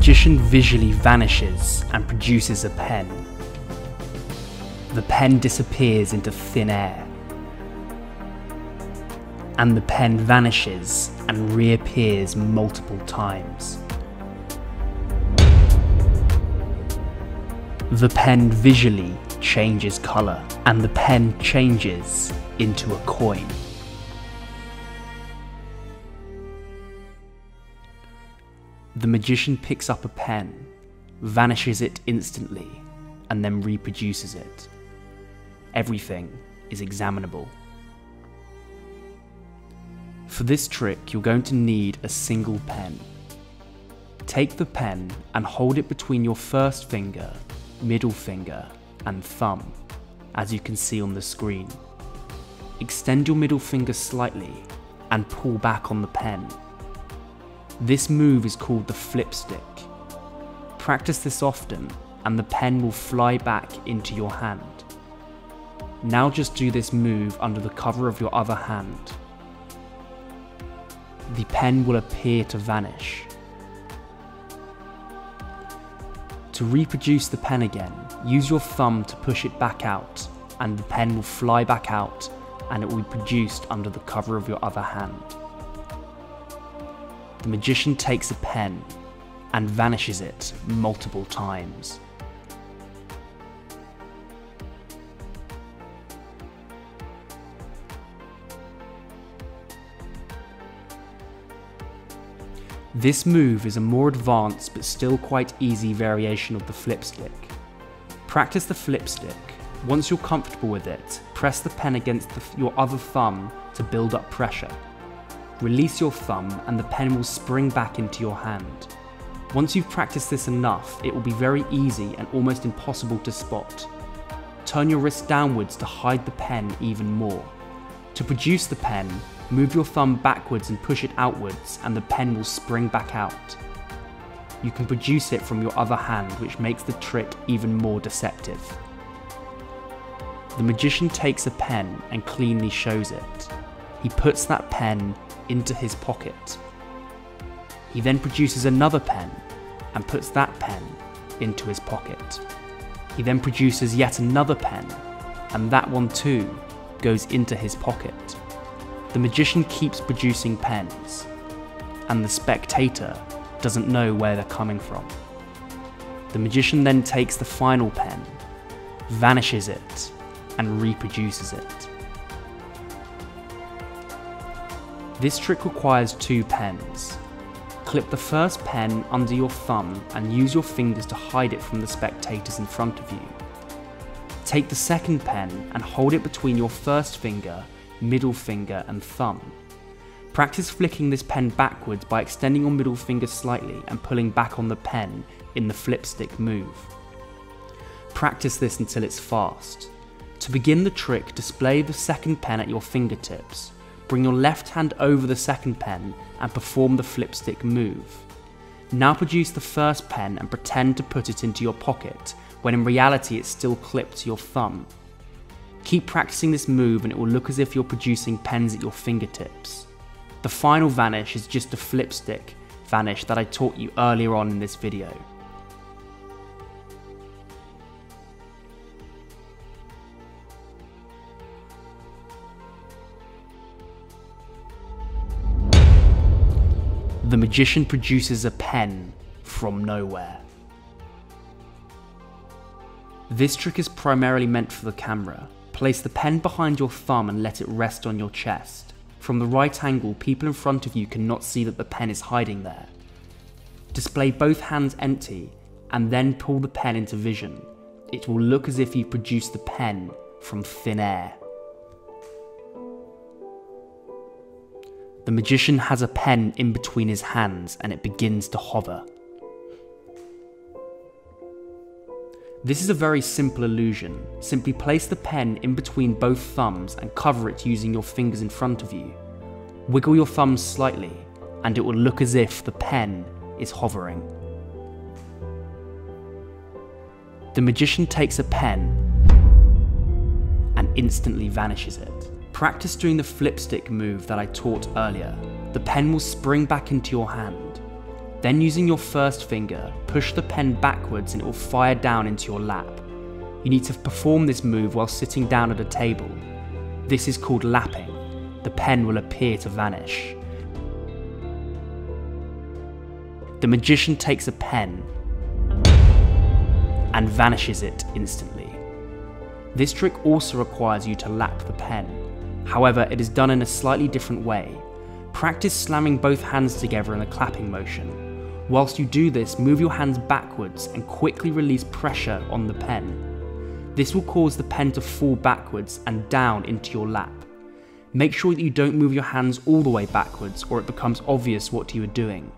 magician visually vanishes and produces a pen. The pen disappears into thin air, and the pen vanishes and reappears multiple times. The pen visually changes colour, and the pen changes into a coin. The magician picks up a pen, vanishes it instantly, and then reproduces it. Everything is examinable. For this trick, you're going to need a single pen. Take the pen and hold it between your first finger, middle finger, and thumb, as you can see on the screen. Extend your middle finger slightly and pull back on the pen. This move is called the flipstick. Practice this often and the pen will fly back into your hand. Now just do this move under the cover of your other hand. The pen will appear to vanish. To reproduce the pen again, use your thumb to push it back out, and the pen will fly back out and it will be produced under the cover of your other hand. The magician takes a pen and vanishes it multiple times. This move is a more advanced but still quite easy variation of the flipstick. Practice the flipstick. Once you're comfortable with it, press the pen against your other thumb to build up pressure. Release your thumb and the pen will spring back into your hand. Once you've practiced this enough, it will be very easy and almost impossible to spot. Turn your wrist downwards to hide the pen even more. To produce the pen, move your thumb backwards and push it outwards and the pen will spring back out. You can produce it from your other hand, which makes the trick even more deceptive. The magician takes a pen and cleanly shows it. He puts that pen into his pocket. He then produces another pen and puts that pen into his pocket. He then produces yet another pen, and that one too goes into his pocket. The magician keeps producing pens, and the spectator doesn't know where they're coming from. The magician then takes the final pen, vanishes it, and reproduces it. This trick requires two pens. Clip the first pen under your thumb and use your fingers to hide it from the spectators in front of you. Take the second pen and hold it between your first finger, middle finger and thumb. Practice flicking this pen backwards by extending your middle finger slightly and pulling back on the pen in the flipstick move. Practice this until it's fast. To begin the trick, display the second pen at your fingertips. Bring your left hand over the second pen and perform the flipstick move. Now produce the first pen and pretend to put it into your pocket, when in reality it's still clipped to your thumb. Keep practicing this move and it will look as if you're producing pens at your fingertips. The final vanish is just a flipstick vanish that I taught you earlier on in this video. The magician produces a pen from nowhere. This trick is primarily meant for the camera. Place the pen behind your thumb and let it rest on your chest. From the right angle, people in front of you cannot see that the pen is hiding there. Display both hands empty and then pull the pen into vision. It will look as if you produced the pen from thin air. The magician has a pen in between his hands and it begins to hover. This is a very simple illusion. Simply place the pen in between both thumbs and cover it using your fingers in front of you. Wiggle your thumbs slightly and it will look as if the pen is hovering. The magician takes a pen and instantly vanishes it. Practice doing the flipstick move that I taught earlier. The pen will spring back into your hand. Then using your first finger, push the pen backwards and it will fire down into your lap. You need to perform this move while sitting down at a table. This is called lapping. The pen will appear to vanish. The magician takes a pen and vanishes it instantly. This trick also requires you to lap the pen. However, it is done in a slightly different way. Practice slamming both hands together in a clapping motion. Whilst you do this, move your hands backwards and quickly release pressure on the pen. This will cause the pen to fall backwards and down into your lap. Make sure that you don't move your hands all the way backwards or it becomes obvious what you are doing.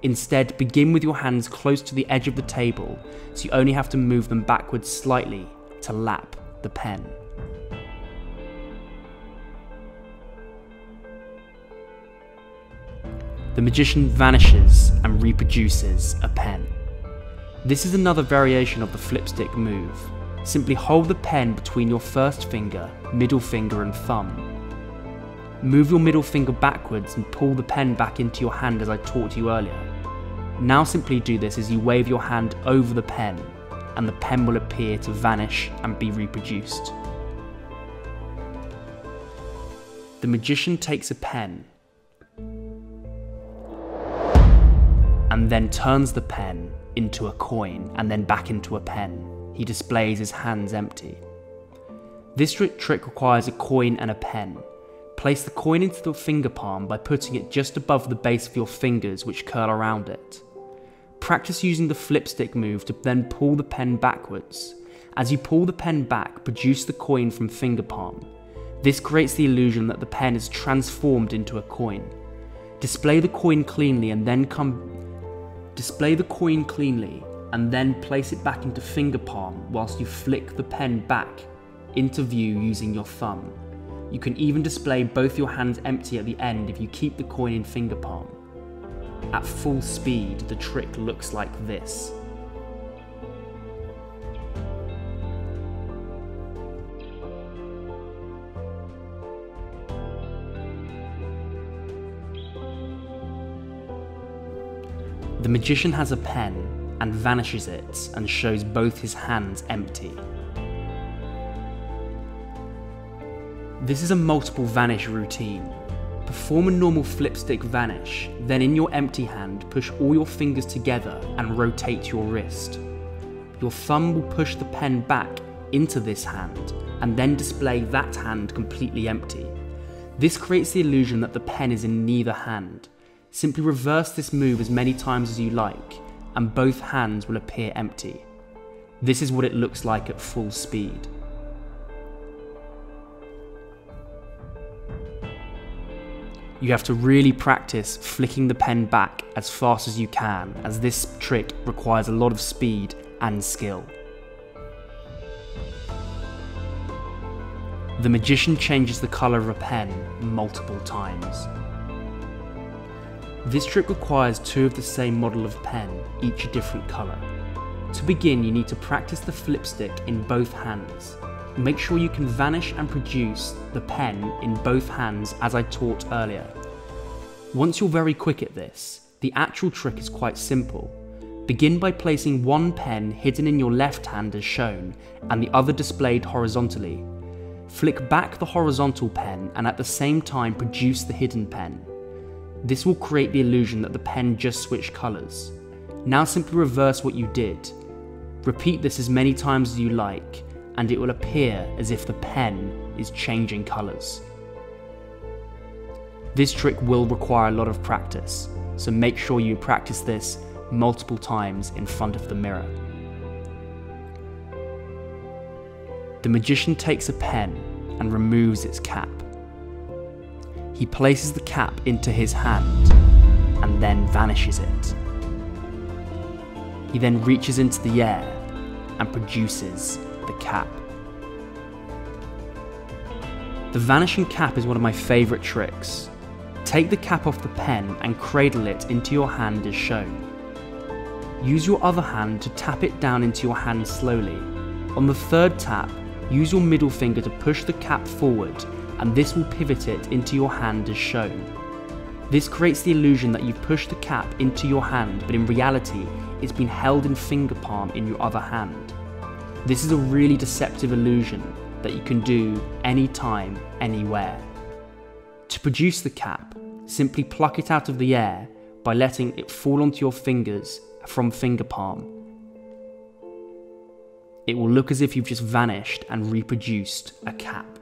Instead, begin with your hands close to the edge of the table, so you only have to move them backwards slightly to lap the pen. The magician vanishes and reproduces a pen. This is another variation of the flipstick move. Simply hold the pen between your first finger, middle finger and thumb. Move your middle finger backwards and pull the pen back into your hand as I taught you earlier. Now simply do this as you wave your hand over the pen, and the pen will appear to vanish and be reproduced. The magician takes a pen and then turns the pen into a coin and then back into a pen. He displays his hands empty. This trick requires a coin and a pen. Place the coin into the finger palm by putting it just above the base of your fingers, which curl around it. Practice using the flipstick move to then pull the pen backwards. As you pull the pen back, produce the coin from finger palm. This creates the illusion that the pen is transformed into a coin. Display the coin cleanly and then place it back into finger palm whilst you flick the pen back into view using your thumb. You can even display both your hands empty at the end if you keep the coin in finger palm. At full speed, the trick looks like this. The magician has a pen and vanishes it and shows both his hands empty. This is a multiple vanish routine. Perform a normal flipstick vanish, then in your empty hand push all your fingers together and rotate your wrist. Your thumb will push the pen back into this hand and then display that hand completely empty. This creates the illusion that the pen is in neither hand. Simply reverse this move as many times as you like, and both hands will appear empty. This is what it looks like at full speed. You have to really practice flicking the pen back as fast as you can, as this trick requires a lot of speed and skill. The magician changes the colour of a pen multiple times. This trick requires two of the same model of pen, each a different colour. To begin, you need to practice the flipstick in both hands. Make sure you can vanish and produce the pen in both hands as I taught earlier. Once you're very quick at this, the actual trick is quite simple. Begin by placing one pen hidden in your left hand as shown, and the other displayed horizontally. Flick back the horizontal pen and at the same time produce the hidden pen. This will create the illusion that the pen just switched colours. Now simply reverse what you did. Repeat this as many times as you like, and it will appear as if the pen is changing colours. This trick will require a lot of practice, so make sure you practice this multiple times in front of the mirror. The magician takes a pen and removes its cap. He places the cap into his hand and then vanishes it. He then reaches into the air and produces the cap. The vanishing cap is one of my favourite tricks. Take the cap off the pen and cradle it into your hand as shown. Use your other hand to tap it down into your hand slowly. On the third tap, use your middle finger to push the cap forward, and this will pivot it into your hand as shown. This creates the illusion that you push the cap into your hand, but in reality, it's been held in finger palm in your other hand. This is a really deceptive illusion that you can do anytime, anywhere. To produce the cap, simply pluck it out of the air by letting it fall onto your fingers from finger palm. It will look as if you've just vanished and reproduced a cap.